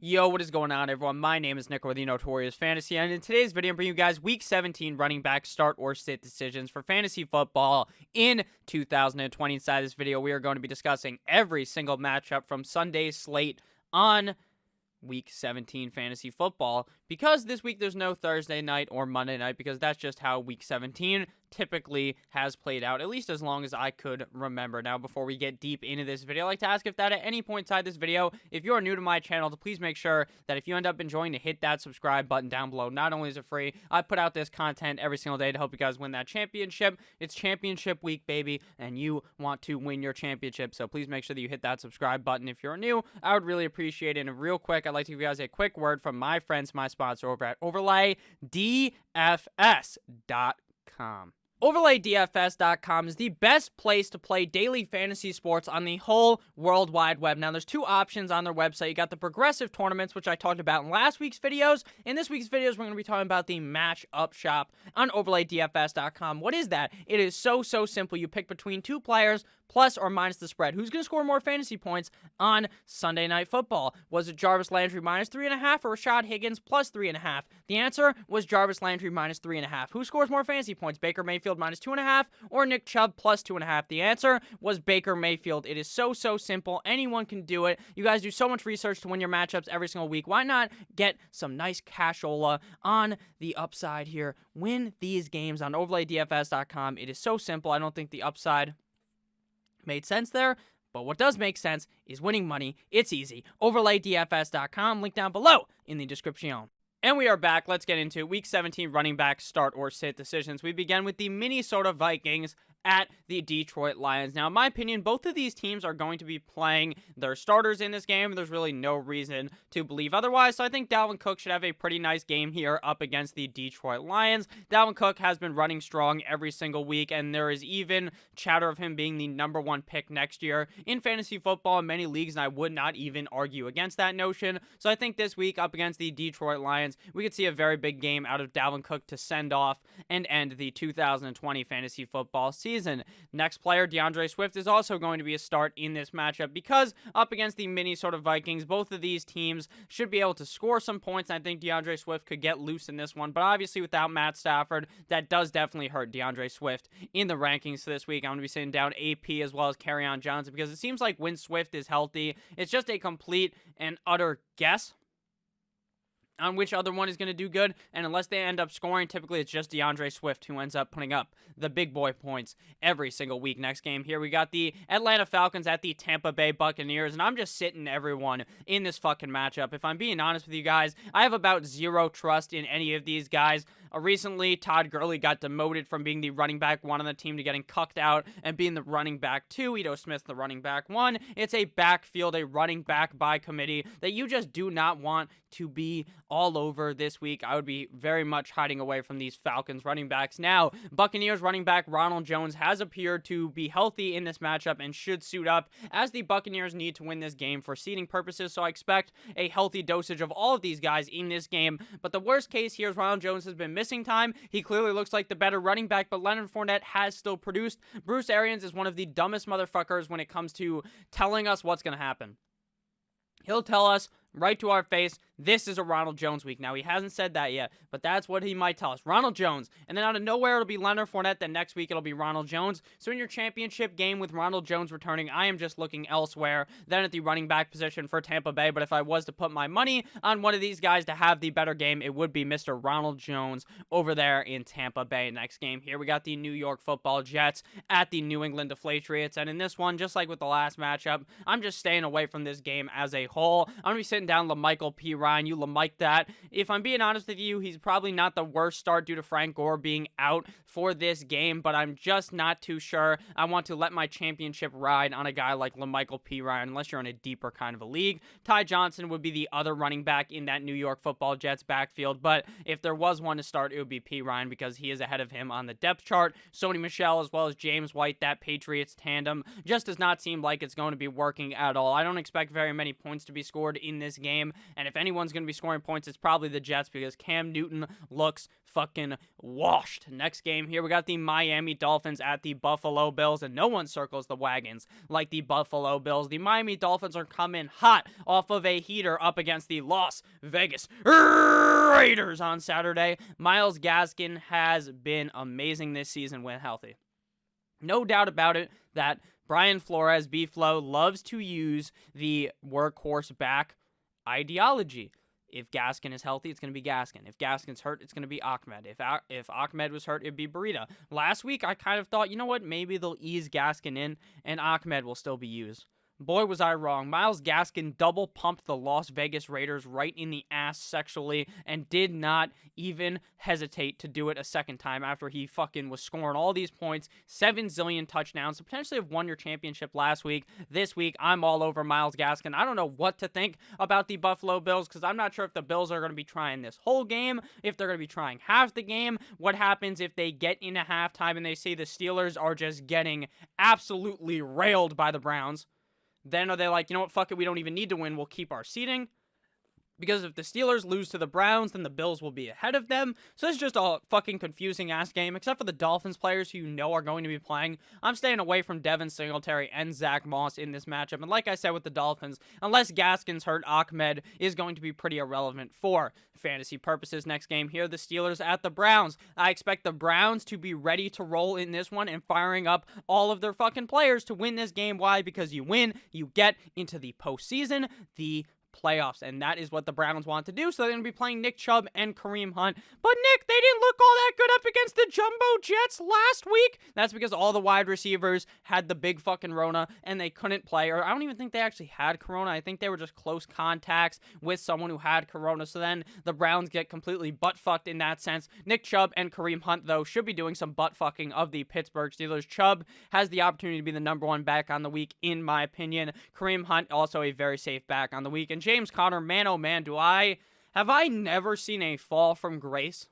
Yo, what is going on, everyone? My name is Nick with the Notorious Fantasy, and in today's video, I'm bringing you guys Week 17 running back start or sit decisions for fantasy football in 2020. Inside this video, we are going to be discussing every single matchup from Sunday's slate on Week 17 fantasy football, because this week there's no Thursday night or Monday night, because that's just how Week 17 typically has played out, at least as long as I could remember. Now, before we get deep into this video, I'd like to ask if that at any point inside this video, if you are new to my channel, to please make sure that if you end up enjoying, to hit that subscribe button down below. Not only is it free, I put out this content every single day to help you guys win that championship. It's championship week, baby, and you want to win your championship, so please make sure that you hit that subscribe button if you're new. I would really appreciate it. And real quick, I'd like to give you guys a quick word from my friends, my sponsor over at OverlayDFS.com. OverlayDFS.com is the best place to play daily fantasy sports on the whole World Wide Web. Now, there's two options on their website. You got the progressive tournaments, which I talked about in last week's videos. In this week's videos, we're going to be talking about the match-up shop on OverlayDFS.com. What is that? It is so simple. You pick between two players, plus or minus the spread. Who's going to score more fantasy points on Sunday Night Football? Was it Jarvis Landry minus 3.5 or Rashad Higgins plus 3.5? The answer was Jarvis Landry minus 3.5. Who scores more fantasy points? Baker Mayfield minus 2.5 or Nick Chubb plus 2.5? The answer was Baker Mayfield. It is so simple. Anyone can do it. You guys do so much research to win your matchups every single week. Why not get some nice cashola on the upside here? Win these games on OverlayDFS.com. It is so simple. I don't think the upside made sense there, but what does make sense is winning money. It's easy. OverlayDFS.com, link down below in the description. And we are back. Let's get into Week 17 running back start or sit decisions. We begin with the Minnesota Vikings at the Detroit Lions. Now, in my opinion, both of these teams are going to be playing their starters in this game. There's really no reason to believe otherwise. So I think Dalvin Cook should have a pretty nice game here up against the Detroit Lions. Dalvin Cook has been running strong every single week, and there is even chatter of him being the #1 pick next year in fantasy football in many leagues, and I would not even argue against that notion. So I think this week up against the Detroit Lions, we could see a very big game out of Dalvin Cook to send off and end the 2020 fantasy football season. Next player, DeAndre Swift, is also going to be a start in this matchup, because up against the Minnesota Vikings, both of these teams should be able to score some points, and I think DeAndre Swift could get loose in this one. But obviously, without Matt Stafford, that does definitely hurt DeAndre Swift in the rankings for this week. I'm going to be sitting down AP as well as Kerryon Johnson, because it seems like when Swift is healthy, it's just a complete and utter guess on which other one is going to do good, and unless they end up scoring, typically it's just DeAndre Swift who ends up putting up the big boy points every single week. Next game here, we got the Atlanta Falcons at the Tampa Bay Buccaneers, and I'm just sitting everyone in this fucking matchup. If I'm being honest with you guys, I have about zero trust in any of these guys. Recently, Todd Gurley got demoted from being the running back 1 on the team to getting cucked out and being the running back 2. Ito Smith, the running back 1. It's a backfield, a running back by committee that you just do not want to be all over this week. I would be very much hiding away from these Falcons running backs. Now, Buccaneers running back Ronald Jones has appeared to be healthy in this matchup and should suit up, as the Buccaneers need to win this game for seeding purposes, so I expect a healthy dosage of all of these guys in this game. But the worst case here is Ronald Jones has been missing time. He clearly looks like the better running back, but Leonard Fournette has still produced. Bruce Arians is one of the dumbest motherfuckers when it comes to telling us what's going to happen. He'll tell us right to our face, this is a Ronald Jones week. Now, he hasn't said that yet, but that's what he might tell us. Ronald Jones. And then out of nowhere, it'll be Leonard Fournette. Then next week, it'll be Ronald Jones. So in your championship game with Ronald Jones returning, I am just looking elsewhere than at the running back position for Tampa Bay. But if I was to put my money on one of these guys to have the better game, it would be Mr. Ronald Jones over there in Tampa Bay. Next game here, we got the New York Football Jets at the New England Patriots. And in this one, just like with the last matchup, I'm just staying away from this game as a whole. I'm going to be sitting down LaMichael P. Ryan. You LaMike that. If I'm being honest with you, he's probably not the worst start due to Frank Gore being out for this game, but I'm just not too sure. I want to let my championship ride on a guy like LaMichael P. Ryan, unless you're in a deeper kind of a league. Ty Johnson would be the other running back in that New York Football Jets backfield, but if there was one to start, it would be P. Ryan, because he is ahead of him on the depth chart. Sony Michel as well as James White, that Patriots tandem, just does not seem like it's going to be working at all. I don't expect very many points to be scored in this this game. And if anyone's going to be scoring points, it's probably the Jets because Cam Newton looks fucking washed. Next game here, we got the Miami Dolphins at the Buffalo Bills, and no one circles the wagons like the Buffalo Bills. The Miami Dolphins are coming hot off of a heater up against the Las Vegas Raiders on Saturday. Myles Gaskin has been amazing this season when healthy. No doubt about it that Brian Flores, B-Flow, loves to use the workhorse back ideology. If Gaskin is healthy, it's going to be Gaskin. If Gaskin's hurt, it's going to be Ahmed. If Ahmed was hurt, it'd be Burita. Last week, I kind of thought, you know what, maybe they'll ease Gaskin in, and Ahmed will still be used. Boy, was I wrong. Myles Gaskin double pumped the Las Vegas Raiders right in the ass sexually and did not even hesitate to do it a second time after he fucking was scoring all these points, 7 zillion touchdowns, so potentially have won your championship last week. This week, I'm all over Myles Gaskin. I don't know what to think about the Buffalo Bills because I'm not sure if the Bills are going to be trying this whole game, if they're going to be trying half the game. What happens if they get into halftime and they see the Steelers are just getting absolutely railed by the Browns? Then are they like, you know what, fuck it, we don't even need to win, we'll keep our seeding? Because if the Steelers lose to the Browns, then the Bills will be ahead of them. So this is just a fucking confusing-ass game, except for the Dolphins players who you know are going to be playing. I'm staying away from Devin Singletary and Zach Moss in this matchup. And like I said with the Dolphins, unless Gaskin's hurt, Ahmed is going to be pretty irrelevant for fantasy purposes. Next game here, the Steelers at the Browns. I expect the Browns to be ready to roll in this one and firing up all of their fucking players to win this game. Why? Because you win, you get into the postseason, the playoffs, and that is what the Browns want to do. So they're going to be playing Nick Chubb and Kareem Hunt. But Nick, they didn't look all that good up against the Jumbo Jets last week. That's because all the wide receivers had the big fucking Rona and they couldn't play. Or I don't even think they actually had Corona. I think they were just close contacts with someone who had Corona. So then the Browns get completely butt fucked in that sense. Nick Chubb and Kareem Hunt, though, should be doing some butt fucking of the Pittsburgh Steelers. Chubb has the opportunity to be the number one back on the week, in my opinion. Kareem Hunt, also a very safe back on the week. And James Conner, man, oh man, have I never seen a fall from grace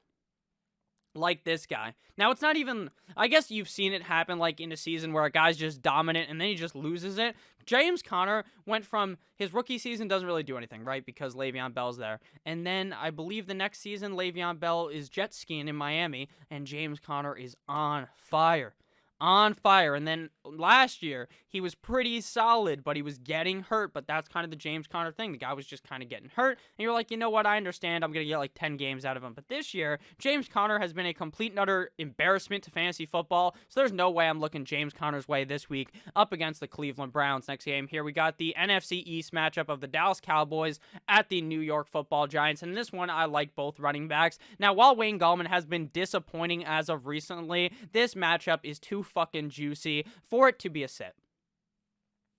like this guy. Now, it's not even, I guess you've seen it happen like in a season where a guy's just dominant and then he just loses it. James Conner went from, his rookie season doesn't really do anything, right? Because Le'Veon Bell's there. And then I believe the next season, Le'Veon Bell is jet skiing in Miami and James Conner is on fire. And then last year, he was pretty solid, but he was getting hurt, but that's kind of the James Conner thing. The guy was just kind of getting hurt, and you're like, you know what, I understand, I'm going to get like 10 games out of him. But this year, James Conner has been a complete and utter embarrassment to fantasy football, so there's no way I'm looking James Conner's way this week up against the Cleveland Browns. Next game here, we got the NFC East matchup of the Dallas Cowboys at the New York Football Giants, and in this one, I like both running backs. Now, while Wayne Gallman has been disappointing as of recently, this matchup is too fucking juicy for it to be a sit.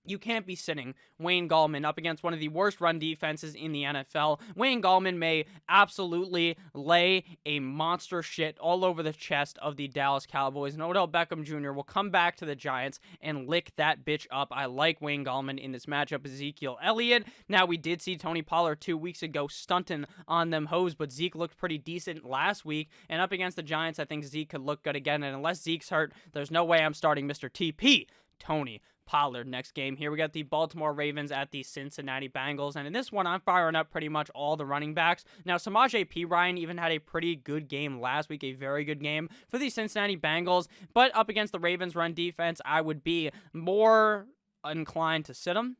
You can't be sitting Wayne Gallman up against one of the worst run defenses in the NFL. Wayne Gallman may absolutely lay a monster shit all over the chest of the Dallas Cowboys, and Odell Beckham Jr. will come back to the Giants and lick that bitch up. I like Wayne Gallman in this matchup. Ezekiel Elliott. Now, we did see Tony Pollard 2 weeks ago stunting on them hoes, but Zeke looked pretty decent last week, and up against the Giants, I think Zeke could look good again, and unless Zeke's hurt, there's no way I'm starting Mr. TP, Tony Pollard. Next game here, we got the Baltimore Ravens at the Cincinnati Bengals, and in this one, I'm firing up pretty much all the running backs. Now, Samaje Perine even had a pretty good game last week, a very good game for the Cincinnati Bengals, but up against the Ravens run defense, I would be more inclined to sit him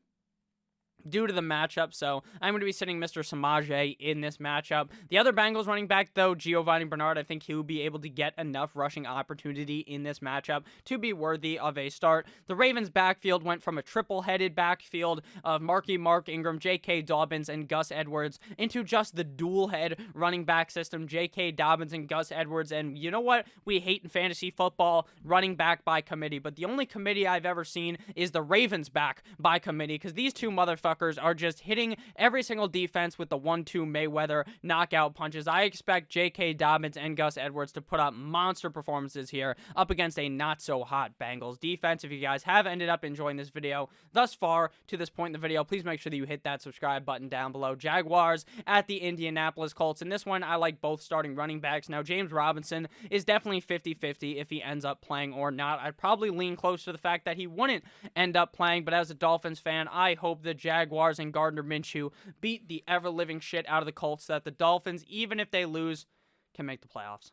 due to the matchup, so I'm going to be sitting Mr. Samaje in this matchup. The other Bengals running back, though, Giovanni Bernard, I think he will be able to get enough rushing opportunity in this matchup to be worthy of a start. The Ravens' backfield went from a triple-headed backfield of Mark Ingram, J.K. Dobbins, and Gus Edwards into just the dual-head running back system, J.K. Dobbins and Gus Edwards, and you know what? We hate in fantasy football running back by committee, but the only committee I've ever seen is the Ravens back by committee, because these two motherfuckers are just hitting every single defense with the 1-2 Mayweather knockout punches. I expect J.K. Dobbins and Gus Edwards to put up monster performances here up against a not-so-hot Bengals defense. If you guys have ended up enjoying this video thus far to this point in the video, please make sure that you hit that subscribe button down below. Jaguars at the Indianapolis Colts. In this one, I like both starting running backs. Now, James Robinson is definitely 50-50 if he ends up playing or not. I'd probably lean close to the fact that he wouldn't end up playing, but as a Dolphins fan, I hope the Jaguars Jaguars and Gardner Minshew beat the ever-living shit out of the Colts so that the Dolphins, even if they lose, can make the playoffs.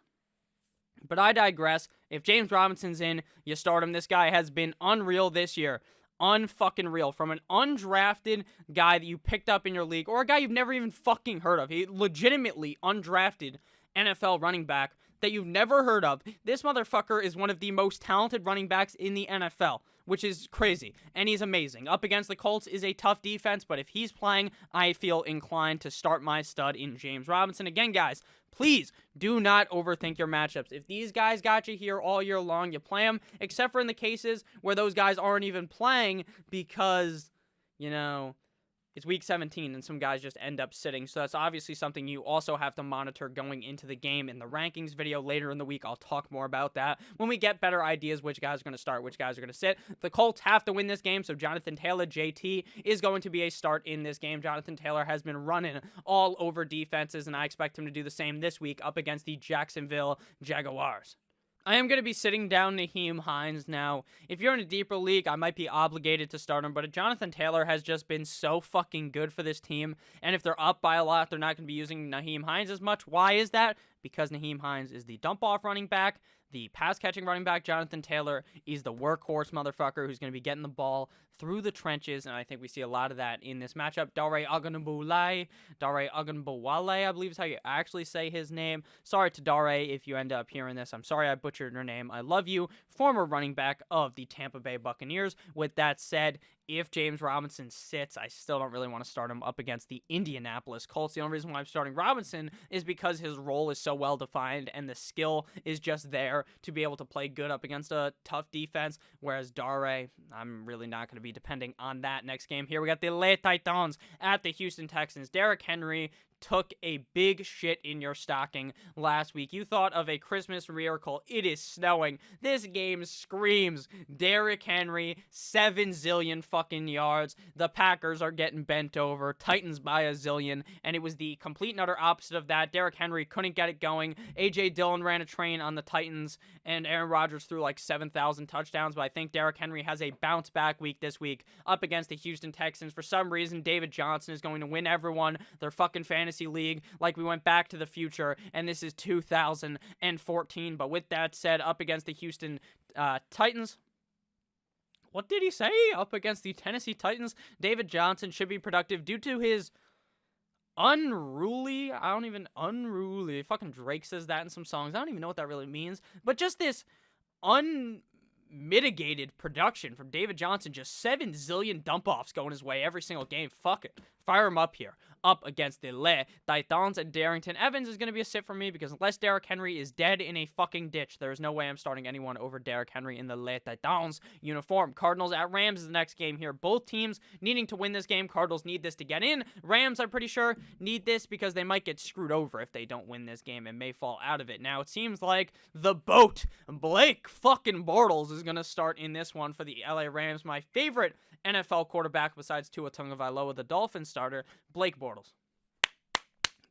But I digress. If James Robinson's in, you start him. This guy has been unreal this year. Unfucking real. From an undrafted guy that you picked up in your league, or a guy you've never even fucking heard of. He legitimately undrafted NFL running back that you've never heard of. This motherfucker is one of the most talented running backs in the NFL, which is crazy, and he's amazing. Up against the Colts is a tough defense, but if he's playing, I feel inclined to start my stud in James Robinson. Again, guys, please do not overthink your matchups. If these guys got you here all year long, you play them, except for in the cases where those guys aren't even playing because, you know, it's week 17 and some guys just end up sitting. So that's obviously something you also have to monitor going into the game. In the rankings video later in the week, I'll talk more about that when we get better ideas which guys are going to start, which guys are going to sit. The Colts have to win this game, so Jonathan Taylor, JT, is going to be a start in this game. Jonathan Taylor has been running all over defenses, and I expect him to do the same this week up against the Jacksonville Jaguars. I am going to be sitting down Nyheim Hines now. If you're in a deeper league, I might be obligated to start him, but Jonathan Taylor has just been so fucking good for this team, and if they're up by a lot, they're not going to be using Nyheim Hines as much. Why is that? Because Nyheim Hines is the dump-off running back, the pass-catching running back. Jonathan Taylor is the workhorse motherfucker who's going to be getting the ball through the trenches, and I think we see a lot of that in this matchup. Dare Ogunbowale, I believe is how you actually say his name. Sorry to Dare if you end up hearing this. I'm sorry I butchered your name. I love you. Former running back of the Tampa Bay Buccaneers. With that said, if James Robinson sits, I still don't really want to start him up against the Indianapolis Colts. The only reason why I'm starting Robinson is because his role is so well-defined and the skill is just there to be able to play good up against a tough defense, whereas Dare, I'm really not going to be depending on that next game. Here we got the Les Titans at the Houston Texans. Derrick Henry took a big shit in your stocking last week. You thought of a Christmas miracle. It is snowing. This game screams Derrick Henry, 7 zillion fucking yards. The Packers are getting bent over. Titans by a zillion. And it was the complete and utter opposite of that. Derrick Henry couldn't get it going. A.J. Dillon ran a train on the Titans, and Aaron Rodgers threw like 7,000 touchdowns. But I think Derrick Henry has a bounce back week this week up against the Houston Texans. For some reason, David Johnson is going to win everyone their fucking fantasy league like we went back to the future, and this is 2014. But with that said, up against the Houston Titans, what did he say? Up against the Tennessee Titans, David Johnson should be productive due to his unruly, fucking Drake says that in some songs. I don't even know what that really means, but just this unmitigated production from David Johnson. Just 7 zillion dump-offs going his way every single game. Fuck it. Fire him up here. Up against the Les Titans, and Darrington Evans is going to be a sit for me because unless Derrick Henry is dead in a fucking ditch, there is no way I'm starting anyone over Derrick Henry in the Les Titans uniform. Cardinals at Rams is the next game here. Both teams needing to win this game. Cardinals need this to get in. Rams, I'm pretty sure, need this because they might get screwed over if they don't win this game and may fall out of it. Now, it seems like the boat, Blake fucking Bortles, is going to start in this one for the LA Rams. My favorite NFL quarterback besides Tua Tagovailoa, the Dolphins starter, Blake Bortles.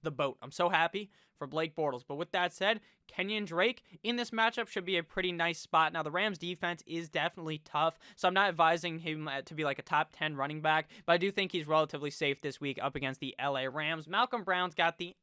The boat. I'm so happy for Blake Bortles. But with that said, Kenyon Drake in this matchup should be a pretty nice spot. Now, the Rams defense is definitely tough, so I'm not advising him to be like a top 10 running back, but I do think he's relatively safe this week up against the LA Rams. Malcolm Brown's got the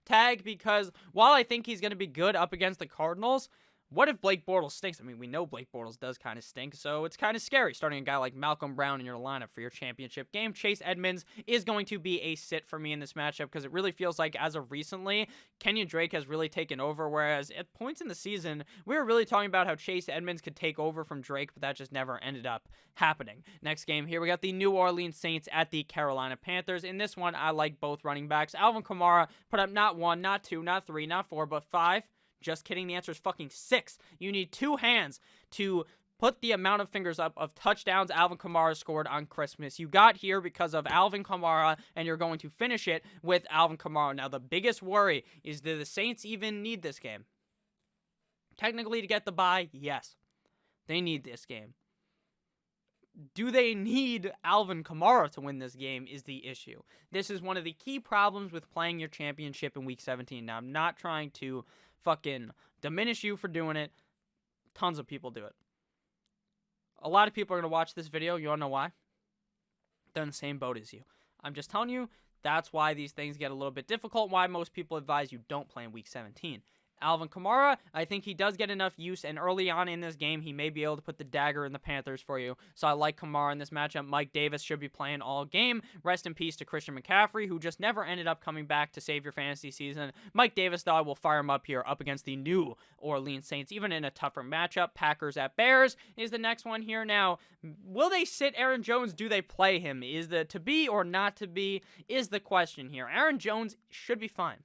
tag because while I think he's going to be good up against the Cardinals, what if Blake Bortles stinks? I mean, we know Blake Bortles does kind of stink, so it's kind of scary starting a guy like Malcolm Brown in your lineup for your championship game. Chase Edmonds is going to be a sit for me in this matchup because it really feels like, as of recently, Kenyon Drake has really taken over, whereas at points in the season, we were really talking about how Chase Edmonds could take over from Drake, but that just never ended up happening. Next game here, we got the New Orleans Saints at the Carolina Panthers. In this one, I like both running backs. Alvin Kamara put up not 1, not 2, not 3, not 4, but 5. Just kidding, the answer is fucking 6. You need 2 hands to put the amount of fingers up of touchdowns Alvin Kamara scored on Christmas. You got here because of Alvin Kamara, and you're going to finish it with Alvin Kamara. Now, the biggest worry is, do the Saints even need this game? Technically, to get the bye, yes. They need this game. Do they need Alvin Kamara to win this game is the issue. This is one of the key problems with playing your championship in Week 17. Now, I'm not trying to fucking diminish you for doing it. Tons of people do it. A lot of people are going to watch this video. You want to know why? They're in the same boat as you. I'm just telling you, that's why these things get a little bit difficult, why most people advise you don't play in Week 17. Alvin Kamara, I think he does get enough use, and early on in this game, he may be able to put the dagger in the Panthers for you. So I like Kamara in this matchup. Mike Davis should be playing all game. Rest in peace to Christian McCaffrey, who just never ended up coming back to save your fantasy season. Mike Davis, though, I will fire him up here up against the New Orleans Saints, even in a tougher matchup. Packers at Bears is the next one here. Now, will they sit Aaron Jones? Do they play him? Is the to be or not to be is the question here. Aaron Jones should be fine.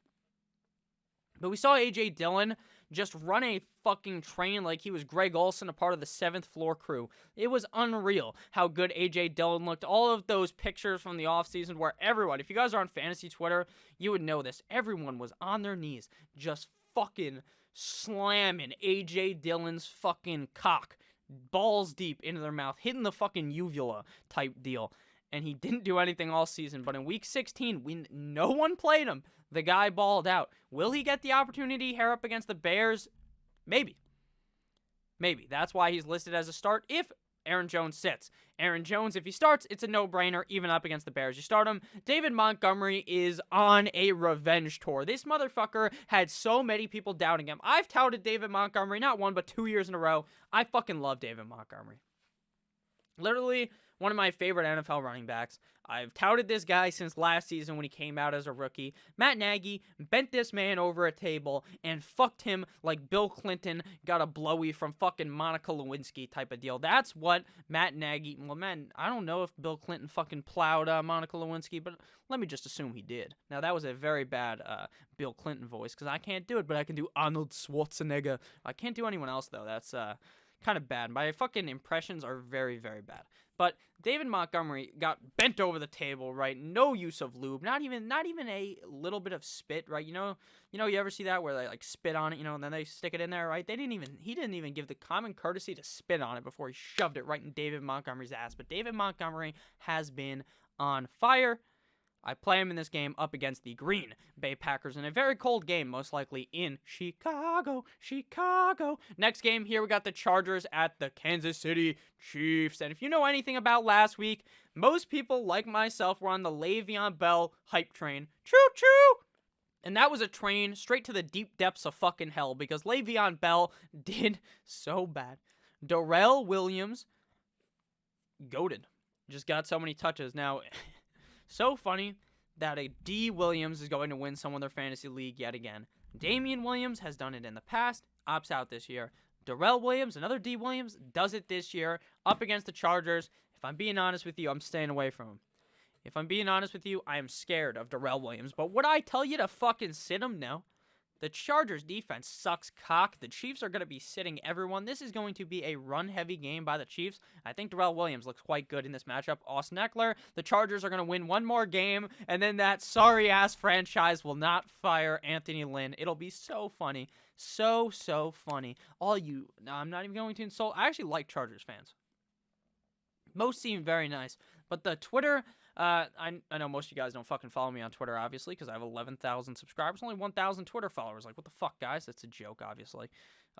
But we saw A.J. Dillon just run a fucking train like he was Greg Olsen, a part of the 7th floor crew. It was unreal how good A.J. Dillon looked. All of those pictures from the offseason where everyone, if you guys are on fantasy Twitter, you would know this. Everyone was on their knees just fucking slamming A.J. Dillon's fucking cock balls deep into their mouth, hitting the fucking uvula type deal. And he didn't do anything all season. But in Week 16, no one played him. The guy balled out. Will he get the opportunity here up against the Bears? Maybe. Maybe. That's why he's listed as a start if Aaron Jones sits. Aaron Jones, if he starts, it's a no-brainer, even up against the Bears. You start him. David Montgomery is on a revenge tour. This motherfucker had so many people doubting him. I've touted David Montgomery not 1, but 2 years in a row. I fucking love David Montgomery. Literally one of my favorite NFL running backs. I've touted this guy since last season when he came out as a rookie. Matt Nagy bent this man over a table and fucked him like Bill Clinton got a blowy from fucking Monica Lewinsky type of deal. That's what Matt Nagy... Well, man, I don't know if Bill Clinton fucking plowed Monica Lewinsky, but let me just assume he did. Now, that was a very bad Bill Clinton voice, because I can't do it, but I can do Arnold Schwarzenegger. I can't do anyone else, though. That's kind of bad. My fucking impressions are very, very bad. But David Montgomery got bent over the table, right? No use of lube, not even a little bit of spit, right? You know, you ever see that where they like spit on it, and then they stick it in there, right? He didn't even give the common courtesy to spit on it before he shoved it right in David Montgomery's ass. But David Montgomery has been on fire. I play him in this game up against the Green Bay Packers in a very cold game, most likely in Chicago. Next game here, we got the Chargers at the Kansas City Chiefs. And if you know anything about last week, most people, like myself, were on the Le'Veon Bell hype train. Choo-choo! And that was a train straight to the deep depths of fucking hell, because Le'Veon Bell did so bad. Darrell Williams, goated. Just got so many touches. Now... So funny that a D. Williams is going to win someone their fantasy league yet again. Damian Williams has done it in the past, opts out this year. Darrell Williams, another D. Williams, does it this year up against the Chargers. If I'm being honest with you, I'm staying away from him. If I'm being honest with you, I am scared of Darrell Williams. But would I tell you to fucking sit him? No. The Chargers defense sucks cock. The Chiefs are going to be sitting everyone. This is going to be a run-heavy game by the Chiefs. I think Darrell Williams looks quite good in this matchup. Austin Eckler, the Chargers are going to win one more game, and then that sorry-ass franchise will not fire Anthony Lynn. It'll be so funny. So funny. I'm not even going to insult. I actually like Chargers fans. Most seem very nice. But the Twitter... I know most of you guys don't fucking follow me on Twitter, obviously, because I have 11,000 subscribers, only 1,000 Twitter followers. Like, what the fuck, guys? That's a joke, obviously.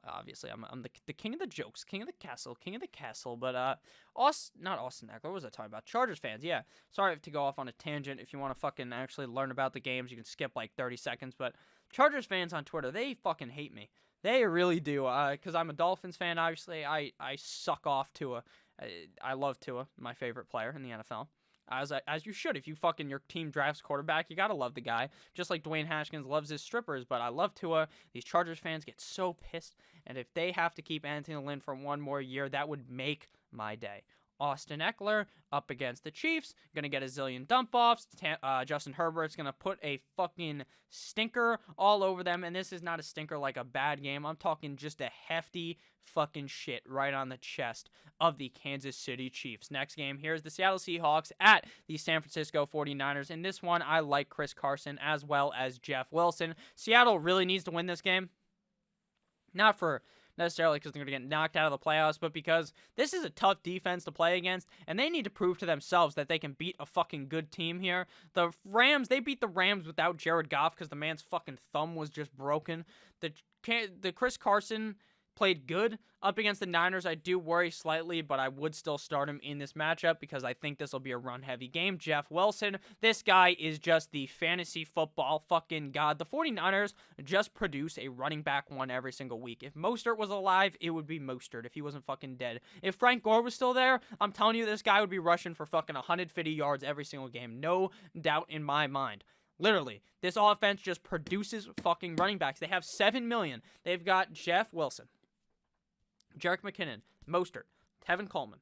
I'm the king of the jokes, king of the castle. But not Austin Eckler. What was I talking about? Chargers fans, yeah. Sorry to go off on a tangent. If you want to fucking actually learn about the games, you can skip like 30 seconds. But Chargers fans on Twitter, they fucking hate me. They really do. Because I'm a Dolphins fan, obviously. I suck off Tua. I love Tua, my favorite player in the NFL. As you should. If you fucking your team drafts quarterback, you gotta love the guy. Just like Dwayne Haskins loves his strippers, but I love Tua. These Chargers fans get so pissed, and if they have to keep Anthony Lynn for one more year, that would make my day. Austin Eckler up against the Chiefs. Gonna get a zillion dump-offs. Justin Herbert's gonna put a fucking stinker all over them. And this is not a stinker like a bad game. I'm talking just a hefty fucking shit right on the chest of the Kansas City Chiefs. Next game, here's the Seattle Seahawks at the San Francisco 49ers. In this one, I like Chris Carson as well as Jeff Wilson. Seattle really needs to win this game. Not for... necessarily because they're going to get knocked out of the playoffs, but because this is a tough defense to play against, and they need to prove to themselves that they can beat a fucking good team here. The Rams, they beat the Rams without Jared Goff because the man's fucking thumb was just broken. The Chris Carson played good up against the Niners. I do worry slightly, but I would still start him in this matchup because I think this will be a run-heavy game. Jeff Wilson, this guy is just the fantasy football fucking god. The 49ers just produce a running back one every single week. If Mostert was alive, it would be Mostert if he wasn't fucking dead. If Frank Gore was still there, I'm telling you, this guy would be rushing for fucking 150 yards every single game. No doubt in my mind. Literally, this offense just produces fucking running backs. They have 7 million. They've got Jeff Wilson, Jerick McKinnon, Mostert, Tevin Coleman,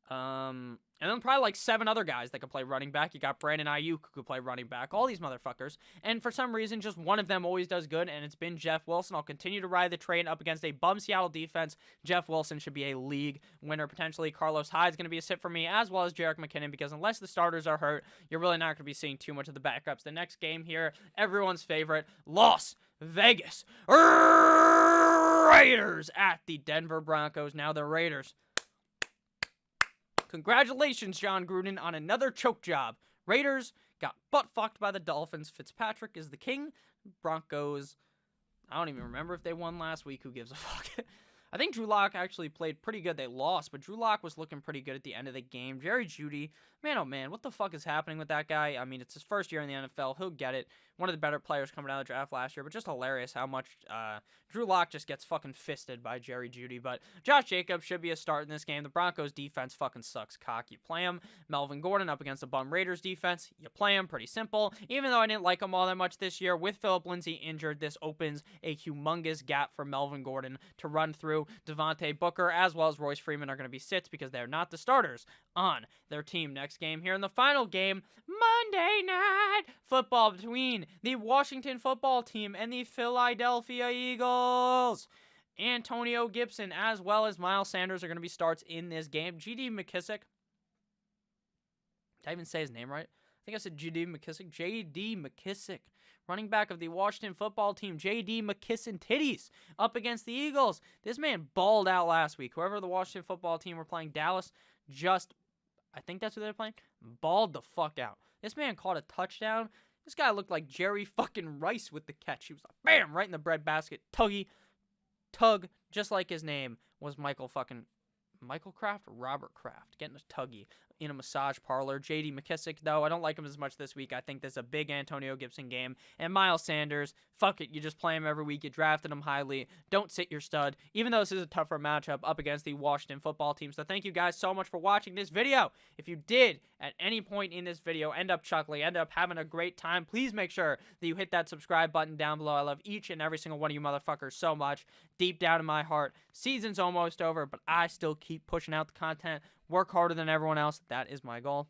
and then probably like 7 other guys that can play running back. You got Brandon Ayuk who could play running back. All these motherfuckers. And for some reason, just one of them always does good, and it's been Jeff Wilson. I'll continue to ride the train up against a bum Seattle defense. Jeff Wilson should be a league winner. Potentially, Carlos Hyde's going to be a sit for me, as well as Jerick McKinnon, because unless the starters are hurt, you're really not going to be seeing too much of the backups. The next game here, everyone's favorite, Las Vegas Raiders at the Denver Broncos. Now the Raiders. Congratulations, John Gruden, on another choke job. Raiders got butt-fucked by the Dolphins. Fitzpatrick is the king. Broncos, I don't even remember if they won last week. Who gives a fuck? I think Drew Lock actually played pretty good. They lost, but Drew Lock was looking pretty good at the end of the game. Jerry Jeudy, man, oh man, what the fuck is happening with that guy? I mean, it's his first year in the NFL. He'll get it. One of the better players coming out of the draft last year, but just hilarious how much Drew Lock just gets fucking fisted by Jerry Jeudy. But Josh Jacobs should be a start in this game. The Broncos defense fucking sucks cock. You play him. Melvin Gordon up against the bum Raiders defense. You play him. Pretty simple. Even though I didn't like him all that much this year, with Phillip Lindsay injured, this opens a humongous gap for Melvin Gordon to run through. Devontae Booker as well as Royce Freeman are going to be sits because they're not the starters on their team. Next game here in the final game, Monday Night Football between the Washington Football Team and the Philadelphia Eagles. Antonio Gibson as well as Miles Sanders are going to be starts in this game. J.D. McKissick. Did I even say his name right? I think I said J.D. McKissick. J.D. McKissick. Running back of the Washington Football Team, J.D. McKisson Titties, up against the Eagles. This man balled out last week. Whoever the Washington Football Team were playing, Dallas, I think that's who they're playing, balled the fuck out. This man caught a touchdown. This guy looked like Jerry fucking Rice with the catch. He was like, bam, right in the breadbasket. Tug, just like his name was Michael Kraft or Robert Kraft, getting a tuggy in a massage parlor. J.D. McKissick, though, I don't like him as much this week. I think there's a big Antonio Gibson game. And Miles Sanders, fuck it. You just play him every week. You drafted him highly. Don't sit your stud, even though this is a tougher matchup up against the Washington Football Team. So thank you guys so much for watching this video. If you did, at any point in this video, end up chuckling, end up having a great time, please make sure that you hit that subscribe button down below. I love each and every single one of you motherfuckers so much. Deep down in my heart, season's almost over, but I still keep pushing out the content. Work harder than everyone else. That is my goal.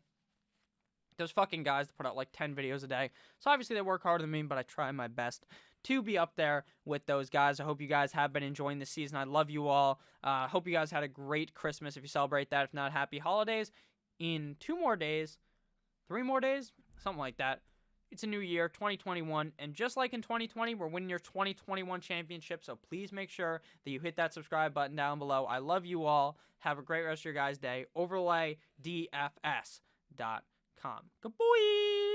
There's fucking guys that put out like 10 videos a day. So obviously they work harder than me, but I try my best to be up there with those guys. I hope you guys have been enjoying this season. I love you all. Hope you guys had a great Christmas if you celebrate that. If not, happy holidays. In 2 more days, 3 more days, something like that, it's a new year, 2021, and just like in 2020, we're winning your 2021 championship, so please make sure that you hit that subscribe button down below. I love you all. Have a great rest of your guys' day. OverlayDFS.com. Good boy!